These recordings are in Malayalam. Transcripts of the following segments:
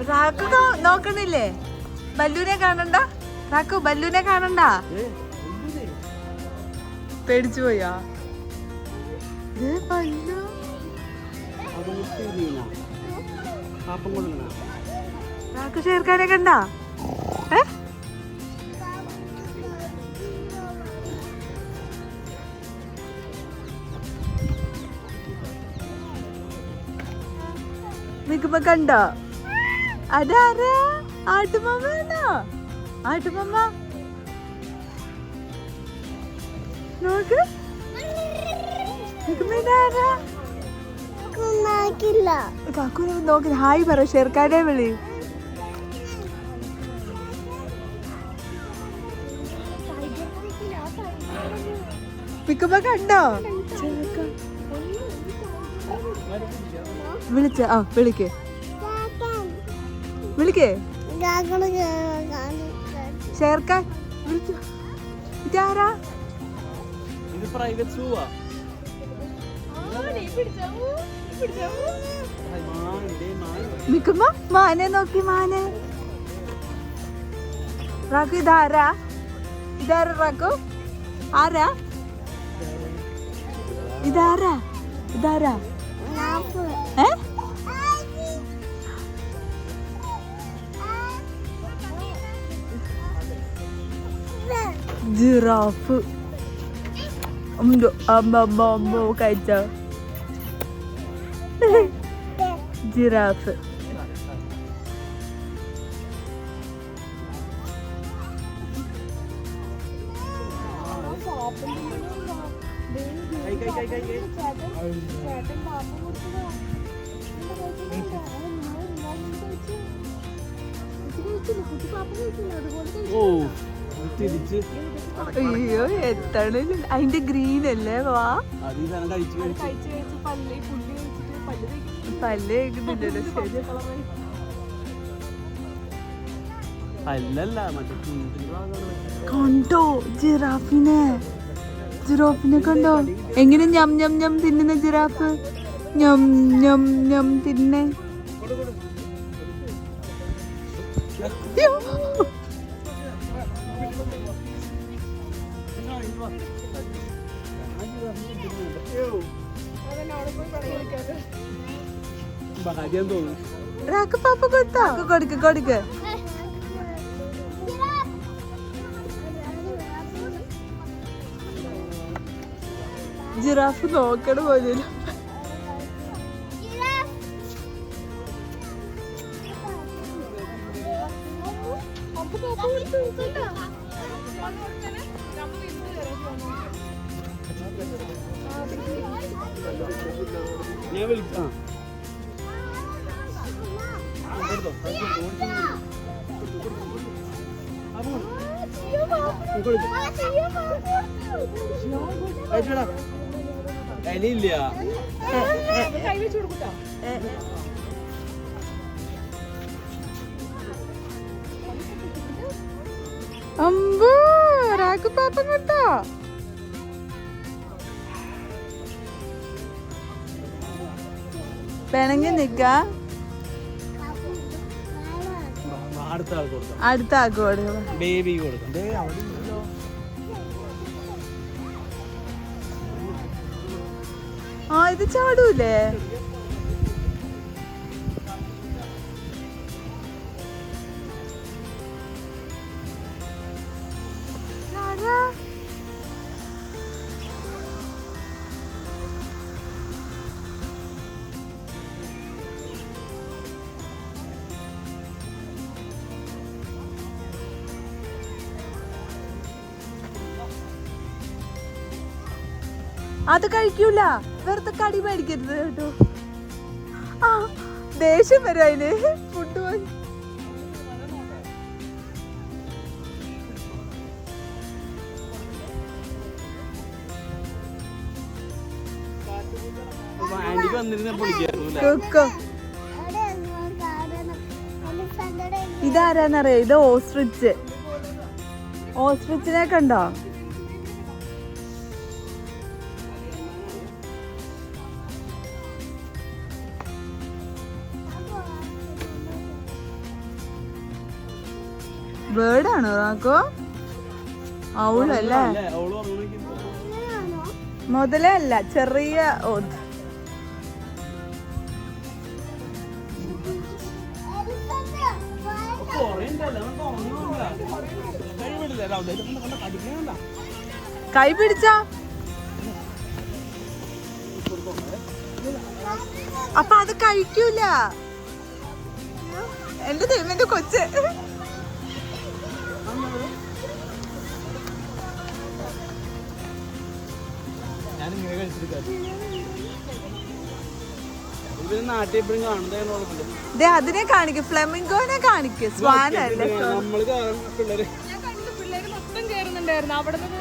റാക്കു നോക്കണില്ലേ? ബല്ലൂനെ കാണണ്ട? റാക്കു ബല്ലൂനെ കാണണ്ട? പേടിച്ചു പോയാ? റാക്കു ഷേർഖാനെ കണ്ടാ? നിക്കുമ്പോ കണ്ടോ? അതാരാ? ആട്ടുമ്മ. ആട്ടുമ്മ നോക്ക്. കാക്കു നോക്കി ഹായ് പറ. ഷെർഖാനെ വിളി. നിക്കുമ്പോ കണ്ടോ? വിളിച്ച വിളിക്കേ ഷേർഖാൻ വിളിച്ചു. ഇതാരാ? ഇത് പ്രൈവറ്റ് സൂവാ. നിക്കുമ്പോ മാനെ നോക്കി. മാനെ റാക്കു ഇതാരാ? റാക്കു ആരാ? ഇതാരാ? ജിറാഫ്. അമ്മ കഴിച്ച ജിറാഫ്. അയ്യോ എത്താണ് അതിന്റെ ഗ്രീൻ അല്ലേ? വാ പല്ല് കഴിക്കുന്നില്ലല്ലോ. ശരി കണ്ടോ ജിറാഫിനെ കണ്ടോ? എങ്ങനെ ഞം ഞം ഞം തിന്നുന്ന ജിറാഫ്? ഞം ഞം ഞം തിന്നെ. റാക്കു പാപ്പ കൊടുക്ക. ജിറാഫ് നോക്കണ പോലെ. ഞാൻ വിളിക്കാം. ഇല്ല അമ്പോ റാക്കു പാപ്പം കൊണ്ടോ? വേണമെങ്കിൽ നിക്ക. അടുത്ത ആൾക്ക് കൊടുക്കണം. ബേബി കൊടുക്കാം. ഇത് ചാടൂലേ? അത് കഴിക്കൂല. വെറുതെ കടി മേടിക്കരുത് കേട്ടോ. ദേഷ്യം വരും അതിന്. ഫുഡ് ഇതാരാന്നറിയോ? ഇത് ഓസ്ട്രിച്ച്. ഓസ്ട്രിച്ചിനെ കണ്ടോ? ബേർഡാണോ റാക്കോ? ഔളല്ലേ? അല്ലേ? അവള് പറഞ്ഞോണ്ടിരിക്കുന്നു. മുതലല്ല, ചെറിയ ഓത്. കുറേ ഉണ്ടല്ലോ, അവൻ തോന്നുന്നില്ല. കഴിവിടില്ല, അല്ല, അവന്റെ കണ്ട കടിക്കണണ്ട. കൈ പിടിച്ചാ അപ്പൊ അത് കഴിക്കൂല. എന്റെ ദൈവന്റെ കൊച്ച്. ഞാനിങ്ങനെ കഴിച്ചിരിക്കാം. ഇവര് നാട്ടിൽ എപ്പോഴും കാണുന്നതിനോടൊപ്പം ദേ അതിനെ കാണിക്കും, ഫ്ലെമിംഗോനെ കാണിക്കും. സ്വാനല്ലേ? നമ്മള് പിള്ളേര് പിള്ളേര് മൊത്തം കേറുന്നുണ്ടായിരുന്നു അവിടെ നിന്ന്.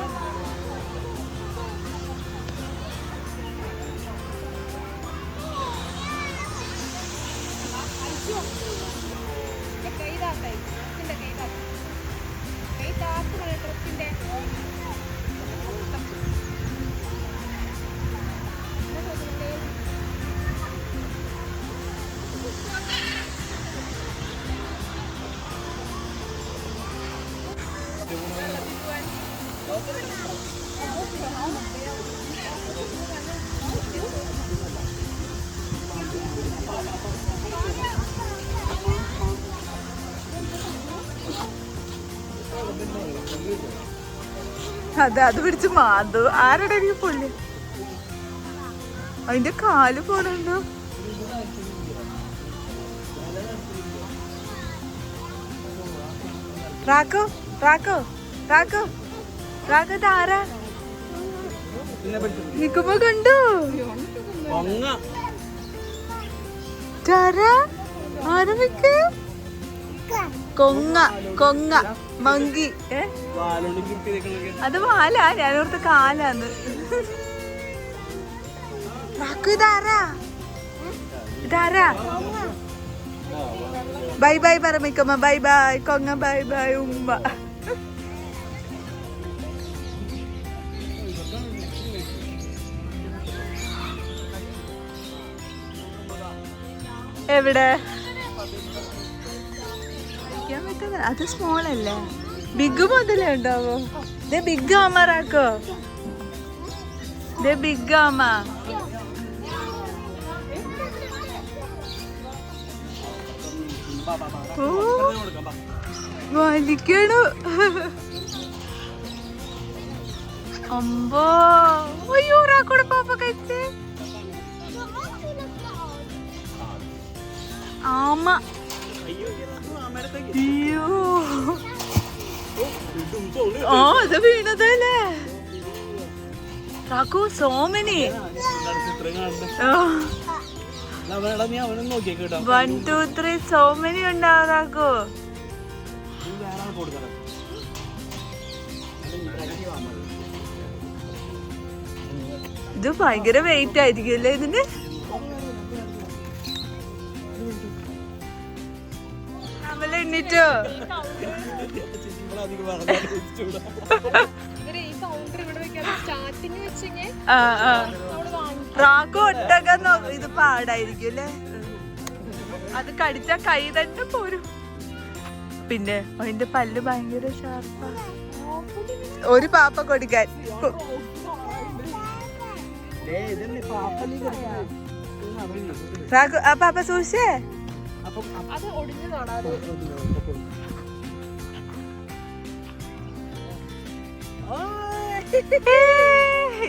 അതെ, അത് പിടിച്ച് മാന്തു. ആരുടെ എനിക്ക് പൊള്ളി. അതിന്റെ കാല് പോണുണ്ടോ? റാക്കോ റാക്കോ റാക്കോ റാക്കോ താരാ നിക്കുമ്പോ കണ്ടു. ആരമിക്ക് കൊങ്ങ കൊങ്ങ മങ്കി. അത് വാലാ, ഞാനോർത്ത് കാലാന്ന്. റാക്കു ഇതാരാ? ഇതാരാ? ബൈ ബൈ പറമിക്കമ്മ. ബൈ ബൈ കൊങ്ങ. ബൈ ബൈ ഉമ്മ. എവിടെ? അത് സ്മോൾ അല്ലേ? ബിഗ് മുതലേ ഉണ്ടാവോ? ബിഗ് ആമ റാക്കോ. ബിഗ് ആമ. വലിക്കണു. അമ്പോ, അയ്യോ റാക്കോടെ പാപ്പ കഴിച്ചേ. ആമ. അയ്യോ, ആ അത് വീണതല്ലേ റാക്കു. സോമനി 1 2 3 സോമനി ഉണ്ടാവും റാക്കു. ഇത് ഭയങ്കര വെയിറ്റ് ആയിരിക്കും അല്ലേ ഇതിന്? എണ്ണിട്ടോ? റാക്കു ഒട്ടകം ഇത് പാടായിരിക്കും അല്ലേ? അത് കടിച്ച കൈ തന്നെ പോരും. പിന്നെ അതിന്റെ പല്ല് ഭയങ്കര ഷാർപ്പാ. ഒരു പാപ്പ കൊടുക്കാൻ. റാക്കു ആ പാപ്പ സൂക്ഷിച്ചേ.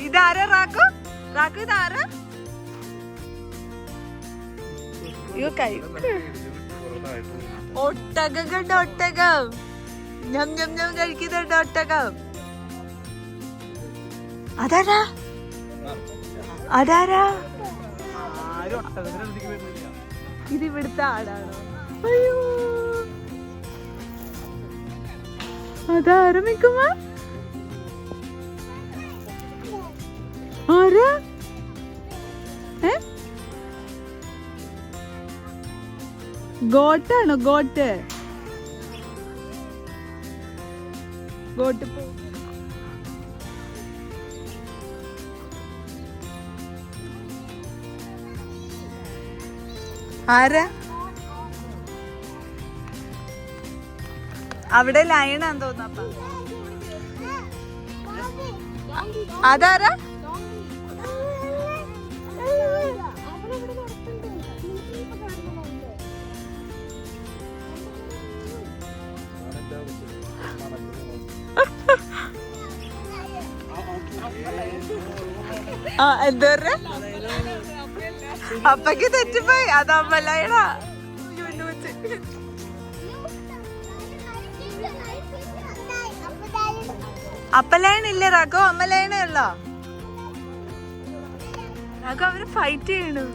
ഇതാരാ റാക്കു? റാക്കു ഇതാരാ? ഒട്ടകം കണ്ട, ഒട്ടകം ഞം ഞം ഞം കഴിക്കുന്നുണ്ട് ഒട്ടകം. അതാരാ? അതാരാ? ഇത് ഇവിടുത്തെ ആടാണോ? അയ്യോ, അതാരമിക്കുമ്പോ ആരാ? ഗോട്ടാണോ? ഗോട്ട് ഗോട്ട് ആരാ? അവിടെ ലയണാന്ന് തോന്നുന്നു. അതാരാ? ആ എന്താ പറയാ? അപ്പക്ക് തെറ്റിപ്പോയി. അത് അമ്മലയണാ. അപ്പലയണില്ലേ റാക്കോ? അമ്മലയണേ ഉള്ളോ? റാക്കോ അവര് ഫൈറ്റ് ചെയ്യണു.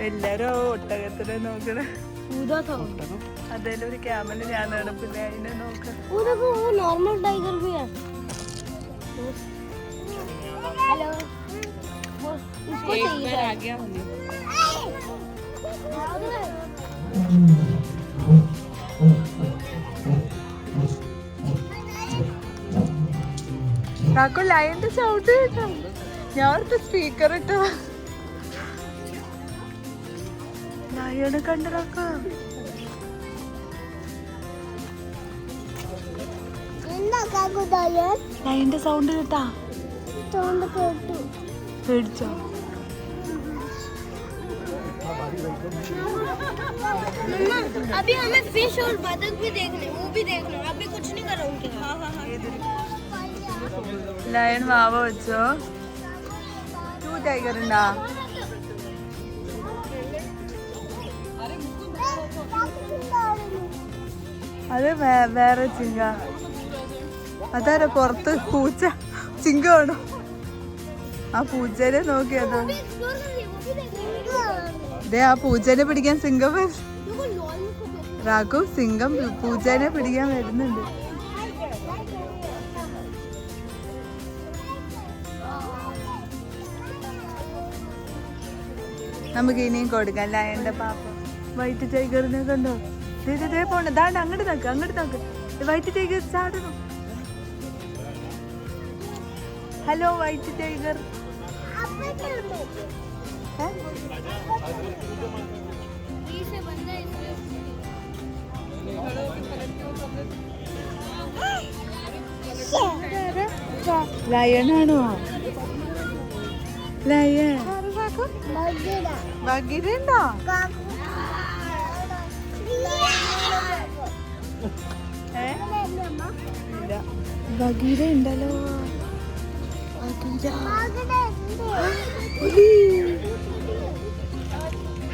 എല്ലാരും ഒട്ടകത്തിനെ നോക്കണേ. അതേലും ഒരു ക്യാമല് ഞാൻ നടപ്പില്ല, അതിനെ നോക്കാം. नॉर्मल टाइगर भी है। हेलो इसको चाहिए आ गया റാക്കോ ലയന്റെ സൗണ്ട് കേട്ടോ? ഞാൻ സ്പീക്കർ ഇട്ടോ. ലയനെ കണ്ട റാക്കോ? ലയന്റെ സൗണ്ട് കേട്ടാ? പേടിച്ചോ? अभी हमें फिश और बतख भी देखने, वो भी देखना। अभी कुछ नहीं कर रहा हूँ क्या? ലയൺ വാവ വെച്ചോ? ടൂ ടൈഗർ ഉണ്ടാ? അത് വേറെ ചിങ്ക. അതാരാ പുറത്ത്? പൂച്ച ചിങ്കാണോ? ആ പൂച്ചേനെ നോക്കിയതാ. ആ പൂച്ചേനെ പിടിക്കാൻ സിംഗം റാക്കു. സിംഗം പൂച്ചേനെ പിടിക്കാൻ വരുന്നുണ്ട്. നമുക്ക് ഇനിയും കൊടുക്കാം ലയന്റെ പാപ്പ. വൈറ്റ് ടൈഗറിനെ കണ്ടോ? ഇതേ പോണ്ട. ദാണ്ട് അങ്ങോട്ട് നോക്ക്, അങ്ങോട്ട് നോക്ക്. വൈറ്റ് ടൈഗർ ചാടണം. Hello white tiger. ലയണാണോ? ലയൺ ബഗീരണ്ടോ? ബഗീര ഉണ്ടല്ലോ.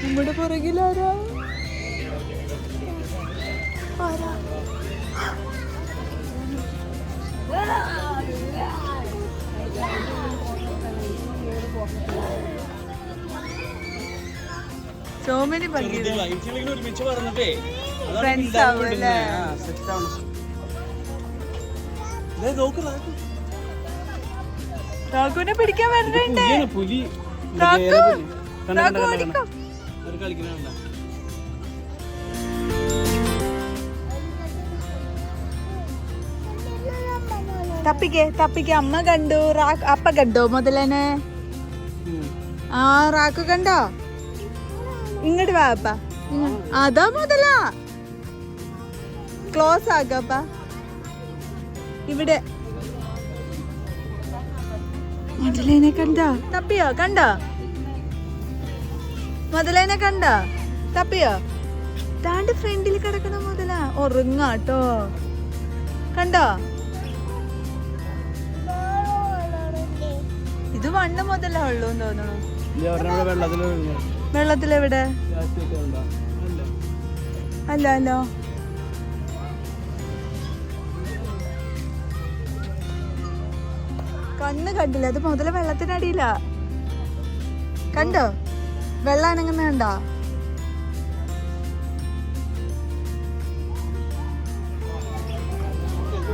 നമ്മുടെ പുറകിലാരാ? സോമനി ബഗീര ഫ്രണ്ട്സ് ആവുമല്ലേ? റാക്കുവിനെ പിടിക്കാൻ വരണ്ടേ? തപ്പിക്കേ തപ്പിക്കേ. അമ്മ കണ്ടു. അപ്പ കണ്ടോ മുതലനെ? ആ റാക്കു കണ്ടോ? ഇങ്ങോട്ട് വാ അപ്പ. അതാ മുതലാ. ക്ലോസ് ആക്കപ്പ. ഇവിടെ മുതലേനെ കണ്ടോ? തപ്പിയോ? കണ്ടോ മുതലേനെ? കണ്ടോ? തപ്പിയോ? താണ്ട് ഫ്രണ്ടിൽ കിടക്കണ മുതല ഉറങ്ങാട്ടോ. കണ്ടോ? ഇത് വണ്ണ മുതല ഉള്ളൂ തോന്നണു. വെള്ളത്തിലെവിടെ? അല്ല അല്ലോ. കണ്ണ് കണ്ടില്ല. അത് മുതല വെള്ളത്തിനടിയില്ല. കണ്ടോ? വെള്ളം അനങ്ങുന്നുണ്ടോ?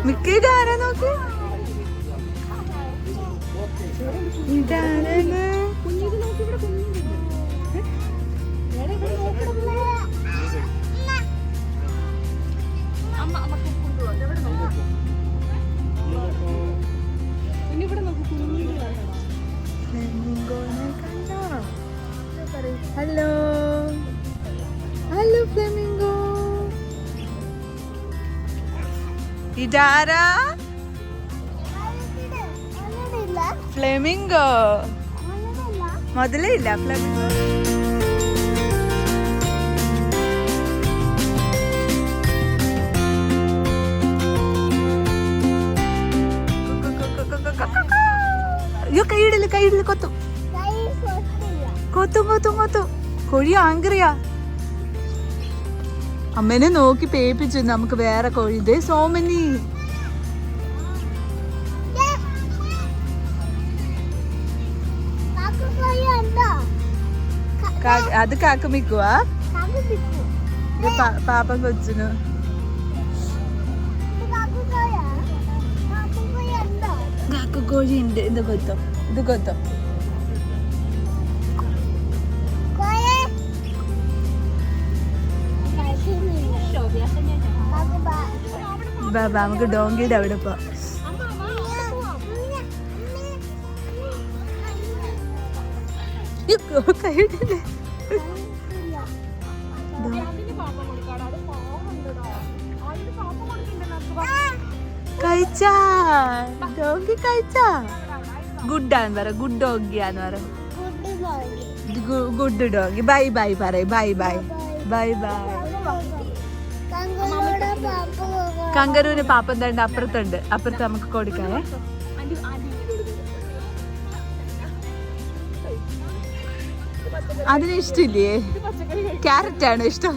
മിക്കാരാ നോക്ക്. ഇതാരാണ്? Hello hello flamingo. ഇതാരാ? ഫ്ലെമിംഗോ. മുതലേ ഇല്ല ഫ്ലെമിംഗോ. അയ്യോ കൈയിടല് കൊത്തും കൊത്തും കൊത്തും കൊത്തും. കോഴി ആങ്കറിയാ. അമ്മേനെ നോക്കി പേപ്പിച്ചു. നമുക്ക് വേറെ കോഴി. ഇതേ സോമനി. അത് കാക്കമിക്കുവാ. പാപ്പം കൊച്ചിന് കാക്കക്കോഴി ഉണ്ട്. ഇത് കൊത്തോ ഇത് കൊത്തോ. ബാബാ നമുക്ക് ഡോങ്കിയുടെ അവിടെ പോ. കൈയിട്ടില്ലേ? കഴിച്ചാ ഡോങ്കി കഴിച്ചാ. ഗുഡാന്ന് പറ. ഗുഡ് ഡോങ്കിയാന്ന് പറ. Good donkey. ബൈ ബൈ പറയ. Bye bye bye bye. കങ്കരൂന് പാപ്പം തണ്ട് അപ്പുറത്തുണ്ട്. അപ്പുറത്ത് നമുക്ക് കൊടുക്കാനേ. അതിന് ഇഷ്ടമില്ലേ? ക്യാരറ്റ് ആണ് ഇഷ്ടം.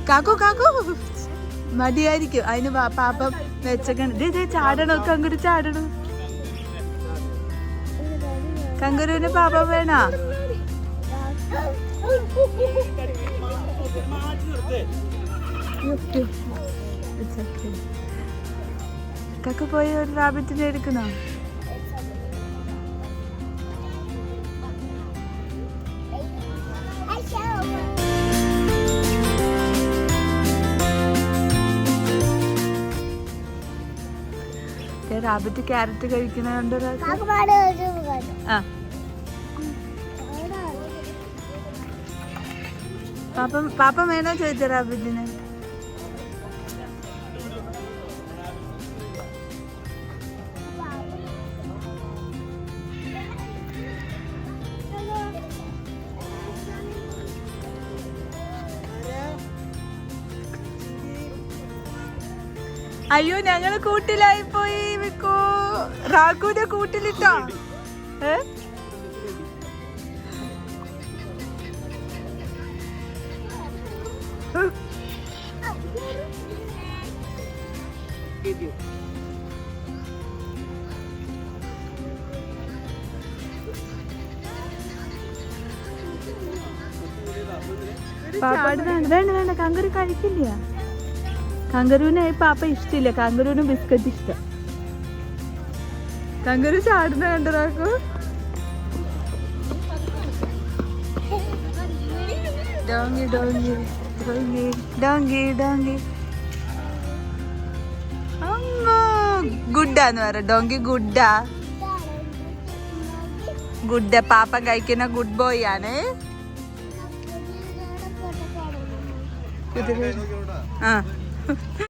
കാക്കു കാക്കു മടിയായിരിക്കും. അതിന് പാപ്പം വെച്ചേക്കണ. ചാടണമൊക്കെ അങ്ങോട്ട് ചാടണം. കങ്കരൂന് പാപ്പം വേണോ? കാക്കു പോയി ഒരു റാബിറ്റിനെ എടുക്കണോ? Rabbit carrot കഴിക്കണുണ്ട്. പാപ്പം വേണോ ചോദിച്ച റാബിറ്റിന്? അയ്യോ ഞങ്ങള് കൂട്ടിലായി പോയി. വിക്കോ റാക്കൂന്റെ കൂട്ടിലിട്ടോ? വേണ്ട വേണ്ട. കങ്കരു കഴിക്കില്ല. കങ്കരൂന് പാപ്പ ഇഷ്ടമില്ല. കങ്കരൂന് ബിസ്ക്കറ്റ് ഇഷ്ടം. കങ്കരു ചാടുന്ന കണ്ടറാക്കു. Donkey donkey donkey donkey donkey. ഗുഡാന്ന് പറ. ഡോങ്കി ഗുഡാ. ഗുഡ്. പാപ്പ കഴിക്കുന്ന ഗുഡ് ബോയ് ആണ്. ആ